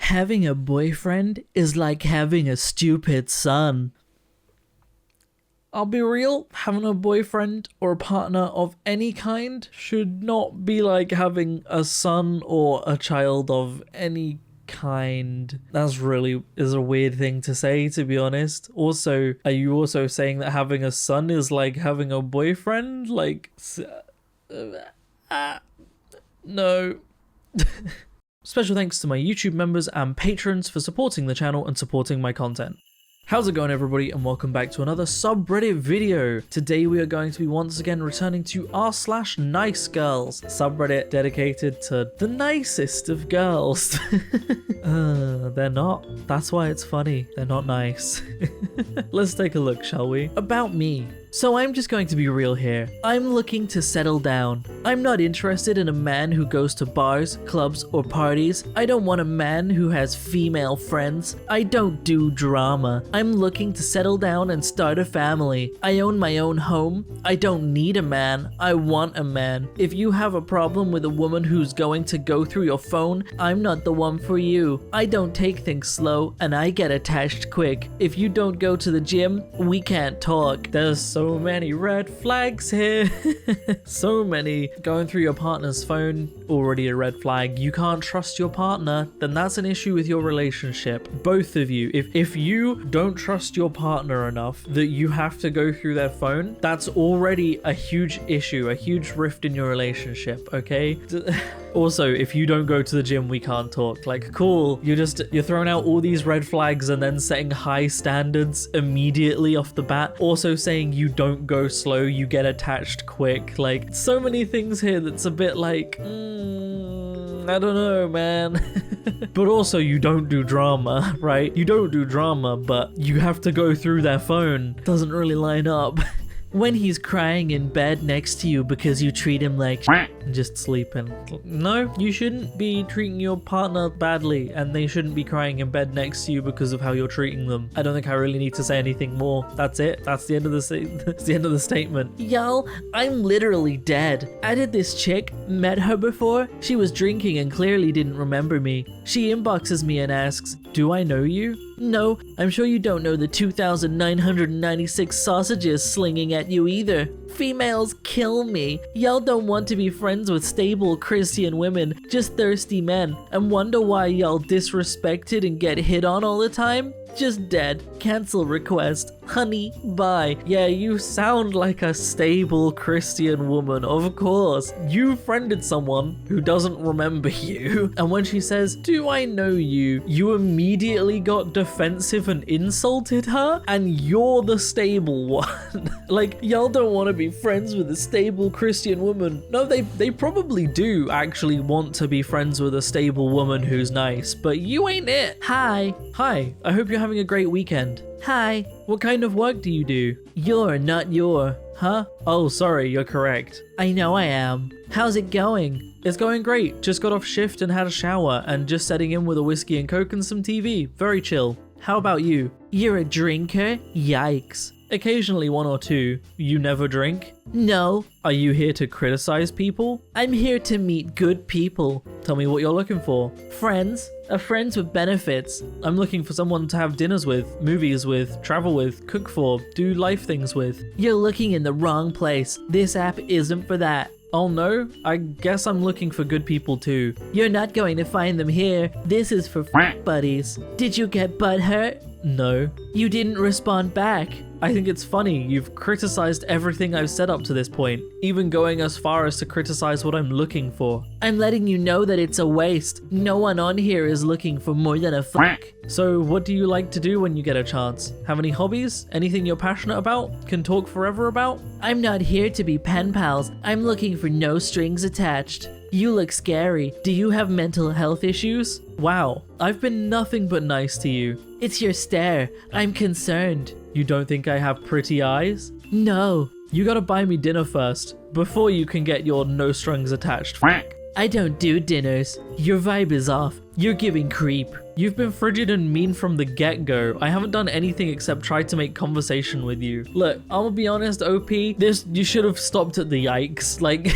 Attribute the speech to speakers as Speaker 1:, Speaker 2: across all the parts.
Speaker 1: Having a boyfriend is like having a stupid son. I'll be real, having a boyfriend or a partner of any kind should not be like having a son or a child of any kind. That's really is a weird thing to say, to be honest. Also, are you also saying that having a son is like having a boyfriend? Like, no. Special thanks to my YouTube members and patrons for supporting the channel and supporting my content. How's it going, everybody, and welcome back to another subreddit video. Today we are going to be once again returning to r/Nicegirls, subreddit dedicated to the nicest of girls. They're not. That's why it's funny. They're not nice. Let's take a look, shall we? About me. So I'm just going to be real here. I'm looking to settle down. I'm not interested in a man who goes to bars, clubs, or parties. I don't want a man who has female friends. I don't do drama. I'm looking to settle down and start a family. I own my own home. I don't need a man. I want a man. If you have a problem with a woman who's going to go through your phone, I'm not the one for you. I don't take things slow, and I get attached quick. If you don't go to the gym, we can't talk. There's so many red flags here. So many. Going through your partner's phone, already a red flag. You can't trust your partner, then that's an issue with your relationship. Both of you. If you don't trust your partner enough that you have to go through their phone, that's already a huge issue, a huge rift in your relationship, okay? Also, if you don't go to the gym, we can't talk. Like, cool, you're throwing out all these red flags and then setting high standards immediately off the bat. Also saying you don't go slow, you get attached quick. Like, so many things here that's a bit like, I don't know, man. But also, you don't do drama, right? You don't do drama, but you have to go through their phone. Doesn't really line up. When he's crying in bed next to you because you treat him like just sleeping. No, you shouldn't be treating your partner badly, and they shouldn't be crying in bed next to you because of how you're treating them. I don't think I really need to say anything more. That's it. That's the end of that's the end of the statement. Y'all, I'm literally dead. I did this chick, met her before. She was drinking and clearly didn't remember me. She inboxes me and asks, "Do I know you?" No, I'm sure you don't know the 2,996 sausages slinging at you either. Females kill me. Y'all don't want to be friends with stable Christian women, just thirsty men, and wonder why y'all disrespected and get hit on all the time? Just dead. Cancel request. Honey, bye. Yeah, you sound like a stable Christian woman, of course. You friended someone who doesn't remember you, and when she says, "Do I know you?" you immediately got defensive and insulted her, and you're the stable one. Like, y'all don't want to be friends with a stable Christian woman. No, they probably do actually want to be friends with a stable woman who's nice, but you ain't it. Hi. Hi, I hope you're having a great weekend. Hi. What kind of work do you do? You're not your. Huh? Oh, sorry, you're correct. I know I am. How's it going? It's going great. Just got off shift and had a shower and just setting in with a whiskey and coke and some TV. Very chill. How about you? You're a drinker? Yikes. Occasionally one or two. You never drink? No. Are you here to criticize people? I'm here to meet good people. Tell me what you're looking for. Friends. Friends with benefits. I'm looking for someone to have dinners with, movies with, travel with, cook for, do life things with. You're looking in the wrong place. This app isn't for that. Oh no? I guess I'm looking for good people too. You're not going to find them here. This is for buddies. Did you get butthurt? No. You didn't respond back. I think it's funny, you've criticized everything I've said up to this point, even going as far as to criticize what I'm looking for. I'm letting you know that it's a waste. No one on here is looking for more than a fuck. So what do you like to do when you get a chance? Have any hobbies? Anything you're passionate about? Can talk forever about? I'm not here to be pen pals. I'm looking for no strings attached. You look scary. Do you have mental health issues? Wow, I've been nothing but nice to you. It's your stare. I'm concerned. You don't think I have pretty eyes? No. You gotta buy me dinner first, before you can get your no strings attached. I don't do dinners. Your vibe is off. You're giving creep. You've been frigid and mean from the get-go. I haven't done anything except try to make conversation with you. Look, I'm gonna be honest, OP, you should have stopped at the yikes. Like,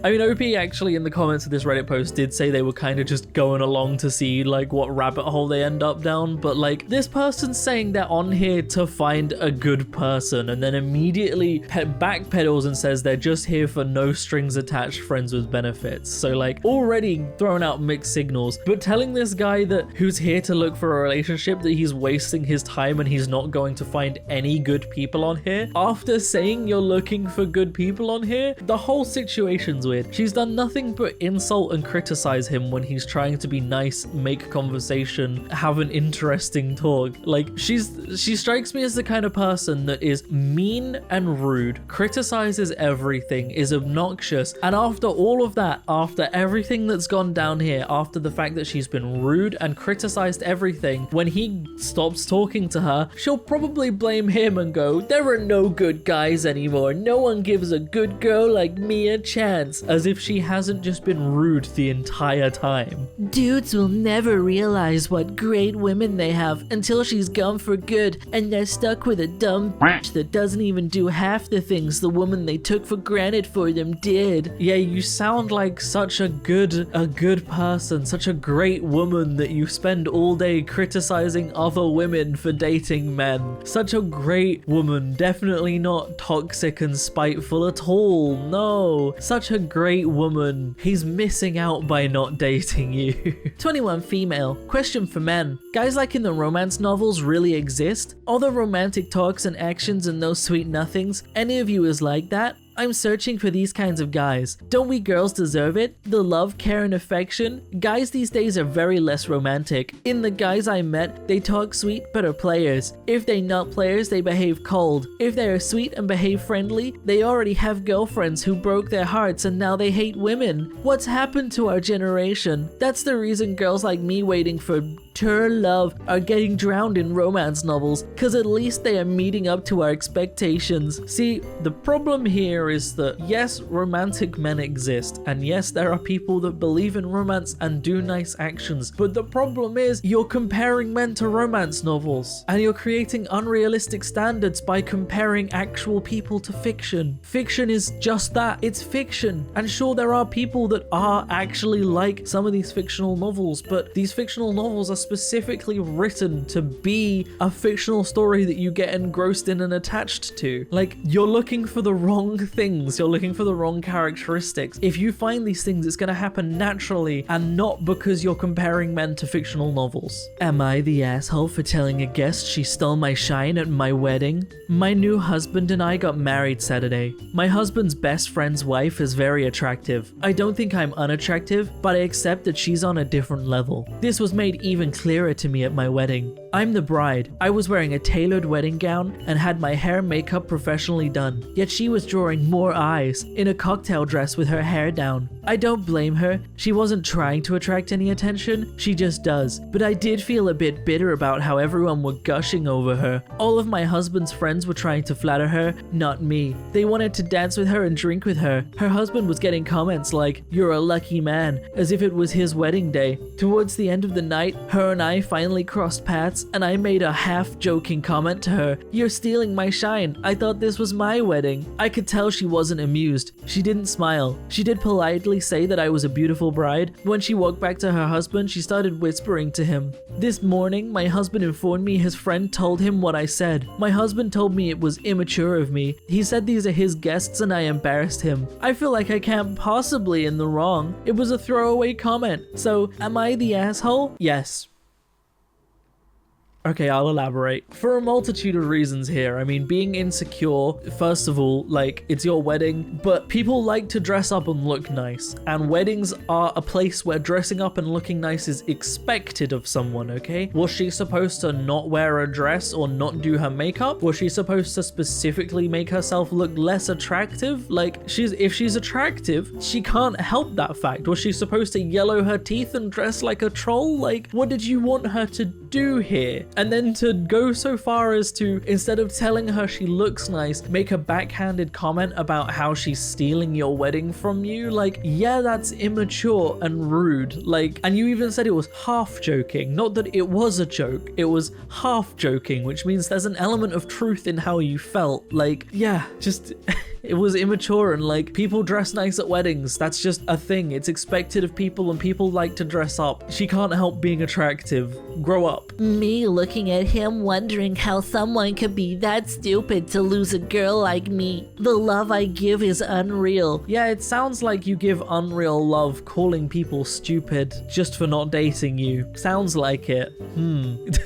Speaker 1: I mean, OP actually in the comments of this Reddit post did say they were kind of just going along to see like what rabbit hole they end up down, but like this person's saying they're on here to find a good person and then immediately backpedals and says they're just here for no strings attached friends with benefits. So like already throwing out mixed signals, but telling this guy that who's here to look for a relationship that he's wasting his time and he's not going to find any good people on here after saying you're looking for good people on here. The whole situation's weird. She's done nothing but insult and criticize him when he's trying to be nice, make conversation, have an interesting talk. Like she strikes me as the kind of person that is mean and rude, criticizes everything, is obnoxious, and after all of that, after everything that's gone down here, after the fact that she's been rude and criticized everything, when he stops talking to her, she'll probably blame him and go, there are no good guys anymore, no one gives a good girl like me a chance, as if she hasn't just been rude the entire time.
Speaker 2: Dudes will never realize what great women they have until she's gone for good and they're stuck with a dumb bitch that doesn't even do half the things the woman they took for granted for them did.
Speaker 1: Yeah, you sound like such a good person, such a great woman that you spend all day criticizing other women for dating men. Such a great woman, definitely not toxic and spiteful at all, no. Such a great woman. He's missing out by not dating you.
Speaker 2: 21 female. Question for men. Guys like in the romance novels really exist? All the romantic talks and actions and those sweet nothings? Any of you is like that? I'm searching for these kinds of guys. Don't we girls deserve it? The love, care, and affection? Guys these days are very less romantic. In the guys I met, they talk sweet but are players. If they not players, they behave cold. If they are sweet and behave friendly, they already have girlfriends who broke their hearts and now they hate women. What's happened to our generation? That's the reason girls like me waiting for love are getting drowned in romance novels, cause at least they are meeting up to our expectations.
Speaker 1: See, the problem here is that yes, romantic men exist, and yes, there are people that believe in romance and do nice actions, but the problem is you're comparing men to romance novels, and you're creating unrealistic standards by comparing actual people to fiction. Fiction is just that, it's fiction, and sure there are people that are actually like some of these fictional novels, but these fictional novels are specifically written to be a fictional story that you get engrossed in and attached to. Like, you're looking for the wrong things, you're looking for the wrong characteristics. If you find these things, it's going to happen naturally and not because you're comparing men to fictional novels.
Speaker 2: Am I the asshole for telling a guest she stole my shine at my wedding? My new husband and I got married Saturday. My husband's best friend's wife is very attractive. I don't think I'm unattractive, but I accept that she's on a different level. This was made even clearer to me at my wedding. I'm the bride. I was wearing a tailored wedding gown and had my hair and makeup professionally done, yet she was drawing more eyes in a cocktail dress with her hair down. I don't blame her. She wasn't trying to attract any attention, she just does. But I did feel a bit bitter about how everyone were gushing over her. All of my husband's friends were trying to flatter her, not me. They wanted to dance with her and drink with her. Her husband was getting comments like, "You're a lucky man," as if it was his wedding day. Towards the end of the night, her and I finally crossed paths and I made a half-joking comment to her, "You're stealing my shine. I thought this was my wedding." I could tell she wasn't amused. She didn't smile. She did politely say that I was a beautiful bride. When she walked back to her husband, she started whispering to him. This morning, my husband informed me his friend told him what I said. My husband told me it was immature of me. He said these are his guests and I embarrassed him. I feel like I can't possibly in the wrong. It was a throwaway comment. So, am I the asshole? Yes. Okay, I'll elaborate. For a multitude of reasons here. I mean, being insecure, first of all, like, it's your wedding, but people like to dress up and look nice. And weddings are a place where dressing up and looking nice is expected of someone, okay? Was she supposed to not wear a dress or not do her makeup? Was she supposed to specifically make herself look less attractive? Like, if she's attractive, she can't help that fact. Was she supposed to yellow her teeth and dress like a troll? Like, what did you want her to do here?
Speaker 1: And then to go so far as to, instead of telling her she looks nice, make a backhanded comment about how she's stealing your wedding from you. Like, yeah, that's immature and rude. Like, and you even said it was half joking. Not that it was a joke, it was half joking, which means there's an element of truth in how you felt. Like, yeah, just it was immature. And like, people dress nice at weddings, that's just a thing. It's expected of people, and people like to dress up. She can't help being attractive. Grow up.
Speaker 2: Me looking at him wondering how someone could be that stupid to lose a girl like me. The love I give is unreal.
Speaker 1: Yeah, it sounds like you give unreal love calling people stupid just for not dating you. Sounds like it.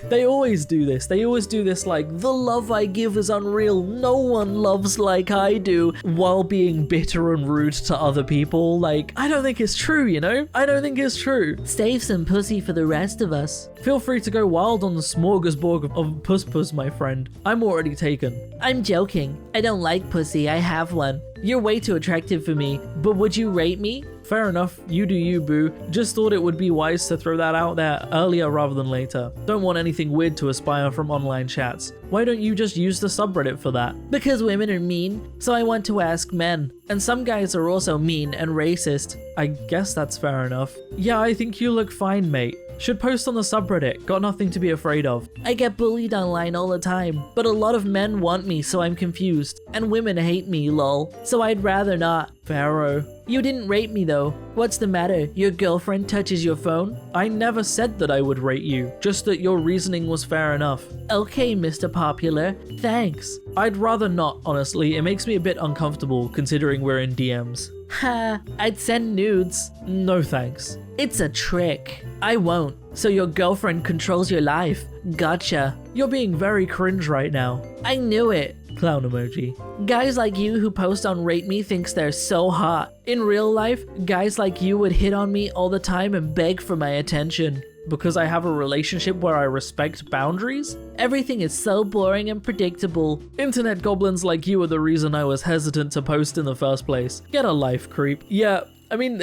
Speaker 1: They always do this. They always do this, like, the love I give is unreal. No one loves like I do, while being bitter and rude to other people. Like, I don't think it's true, you know? I don't think it's true.
Speaker 2: Save some pussy for the rest of us.
Speaker 1: Feel free to go wild on the smorgasbord of puss, my friend. I'm already taken.
Speaker 2: I'm joking. I don't like pussy. I have one. You're way too attractive for me, but would you rate me?
Speaker 1: Fair enough, you do you, boo. Just thought it would be wise to throw that out there earlier rather than later. Don't want anything weird to aspire from online chats. Why don't you just use the subreddit for that?
Speaker 2: Because women are mean, so I want to ask men. And some guys are also mean and racist.
Speaker 1: I guess that's fair enough. Yeah, I think you look fine, mate. Should post on the subreddit, got nothing to be afraid of.
Speaker 2: I get bullied online all the time, but a lot of men want me, so I'm confused. And women hate me, lol. So I'd rather not.
Speaker 1: Pharaoh.
Speaker 2: You didn't rate me though. What's the matter? Your girlfriend touches your phone?
Speaker 1: I never said that I would rate you, just that your reasoning was fair enough.
Speaker 2: Okay, Mr. Popular. Thanks.
Speaker 1: I'd rather not, honestly. It makes me a bit uncomfortable considering we're in DMs.
Speaker 2: Ha, I'd send nudes.
Speaker 1: No thanks.
Speaker 2: It's a trick. I won't. So your girlfriend controls your life. Gotcha.
Speaker 1: You're being very cringe right now.
Speaker 2: I knew it.
Speaker 1: Clown emoji.
Speaker 2: Guys like you who post on Rate Me thinks they're so hot. In real life, guys like you would hit on me all the time and beg for my attention.
Speaker 1: Because I have a relationship where I respect boundaries?
Speaker 2: Everything is so boring and predictable.
Speaker 1: Internet goblins like you are the reason I was hesitant to post in the first place. Get a life, creep. Yeah, I mean,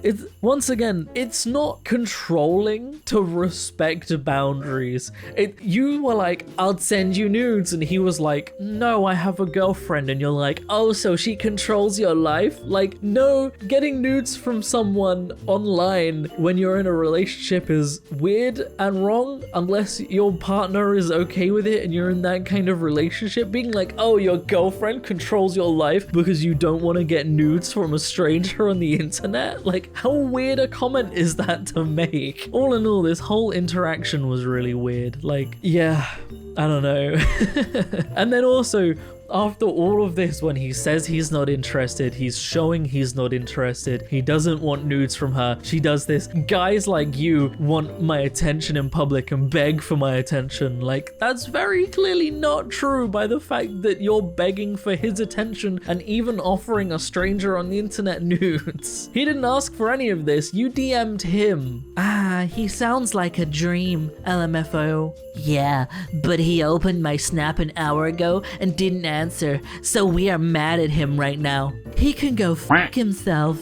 Speaker 1: it's once again, it's not controlling to respect boundaries. You were like, I'll send you nudes, and he was like, no, I have a girlfriend, and you're like, oh, so she controls your life? Like, no, getting nudes from someone online when you're in a relationship is weird and wrong, unless your partner is okay with it and you're in that kind of relationship. Being like, oh, your girlfriend controls your life because you don't want to get nudes from a stranger on the internet? Like, how weird a comment is that to make? All in all, this whole interaction was really weird. Like, yeah, I don't know. And then also, after all of this, when he says he's not interested, he's showing he's not interested, he doesn't want nudes from her, she does this, guys like you want my attention in public and beg for my attention. Like, that's very clearly not true by the fact that you're begging for his attention and even offering a stranger on the internet nudes. He didn't ask for any of this, you DM'd him.
Speaker 2: Ah, he sounds like a dream, LMFO. Yeah, but he opened my Snap an hour ago and didn't answer, so we are mad at him right now. He can go f*** himself.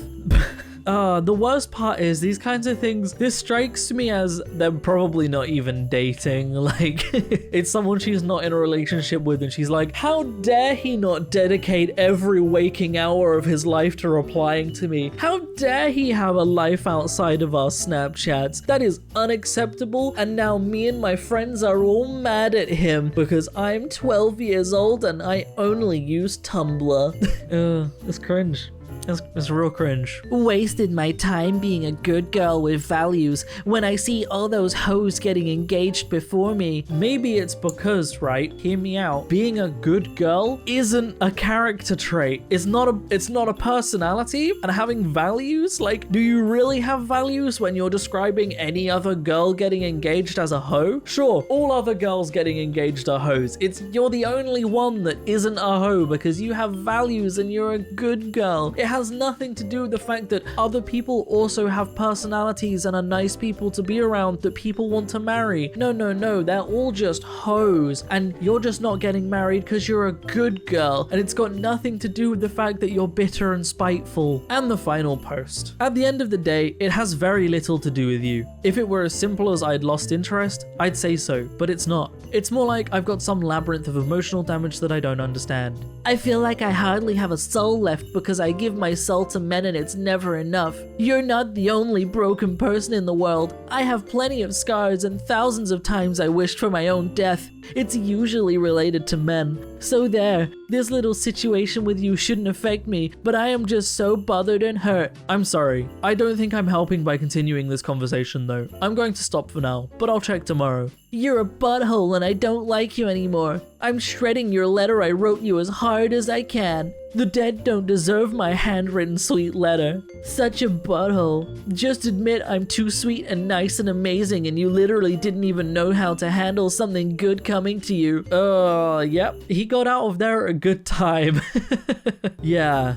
Speaker 1: The worst part is these kinds of things, this strikes me as they're probably not even dating. Like, it's someone she's not in a relationship with, and she's like, how dare he not dedicate every waking hour of his life to replying to me? How dare he have a life outside of our Snapchats? That is unacceptable, and now me and my friends are all mad at him because I'm 12 years old and I only use Tumblr. It's cringe. It's real cringe.
Speaker 2: Wasted my time being a good girl with values when I see all those hoes getting engaged before me.
Speaker 1: Maybe it's because, right, hear me out, being a good girl isn't a character trait. It's not a personality, and having values, like, do you really have values when you're describing any other girl getting engaged as a hoe? Sure, all other girls getting engaged are hoes. You're the only one that isn't a hoe because you have values and you're a good girl. It has nothing to do with the fact that other people also have personalities and are nice people to be around that people want to marry. No, no, no, they're all just hoes, and you're just not getting married because you're a good girl, and it's got nothing to do with the fact that you're bitter and spiteful. And the final post. At the end of the day, it has very little to do with you. If it were as simple as I'd lost interest, I'd say so, but it's not. It's more like I've got some labyrinth of emotional damage that I don't understand.
Speaker 2: I feel like I hardly have a soul left because I give my soul to men and it's never enough. You're not the only broken person in the world. I have plenty of scars and thousands of times I wished for my own death. It's usually related to men. So there, this little situation with you shouldn't affect me, but I am just so bothered and hurt.
Speaker 1: I'm sorry. I don't think I'm helping by continuing this conversation though. I'm going to stop for now, but I'll check tomorrow.
Speaker 2: You're a butthole and I don't like you anymore. I'm shredding your letter I wrote you as hard as I can. The dead don't deserve my handwritten sweet letter. Such a butthole. Just admit I'm too sweet and nice and amazing and you literally didn't even know how to handle something good coming to you.
Speaker 1: Yep. He got out of there at a good time. Yeah,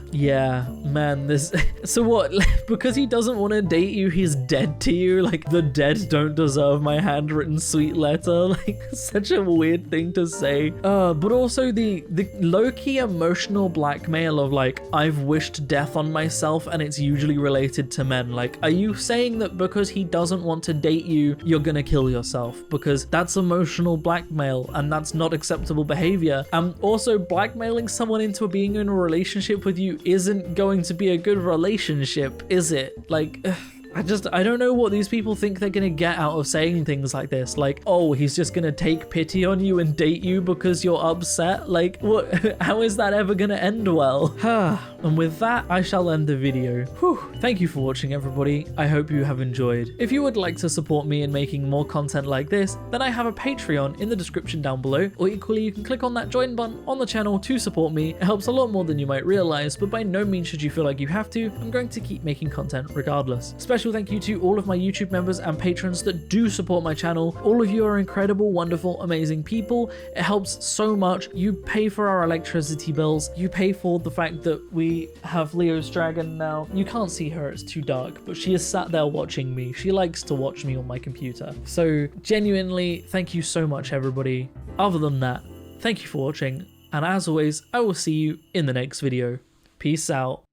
Speaker 1: man, this... So what, because he doesn't want to date you, he's dead to you? Like, the dead don't deserve my handwritten sweet letter? Like, such a weird thing to say. But also the low-key emotional blackmail of like, I've wished death on myself and it's usually related to men. Like, are you saying that because he doesn't want to date you, you're gonna kill yourself? Because that's emotional blackmail and that's not acceptable behavior. And also blackmailing someone into being in a relationship with you isn't going to be a good relationship, is it? Like, I don't know what these people think they're gonna get out of saying things like this. Like, oh, he's just gonna take pity on you and date you because you're upset? Like, what? How is that ever gonna end well? And with that, I shall end the video. Whew. Thank you for watching, everybody. I hope you have enjoyed. If you would like to support me in making more content like this, then I have a Patreon in the description down below, or equally you can click on that join button on the channel to support me. It helps a lot more than you might realize, but by no means should you feel like you have to. I'm going to keep making content regardless. Special thank you to all of my YouTube members and patrons that do support my channel. All of you are incredible, wonderful, amazing people. It helps so much. You pay for our electricity bills. You pay for the fact that we have Leo's dragon now. You can't see her, it's too dark, but she is sat there watching me. She likes to watch me on my computer. So genuinely, thank you so much, everybody. Other than that, thank you for watching. And as always, I will see you in the next video. Peace out.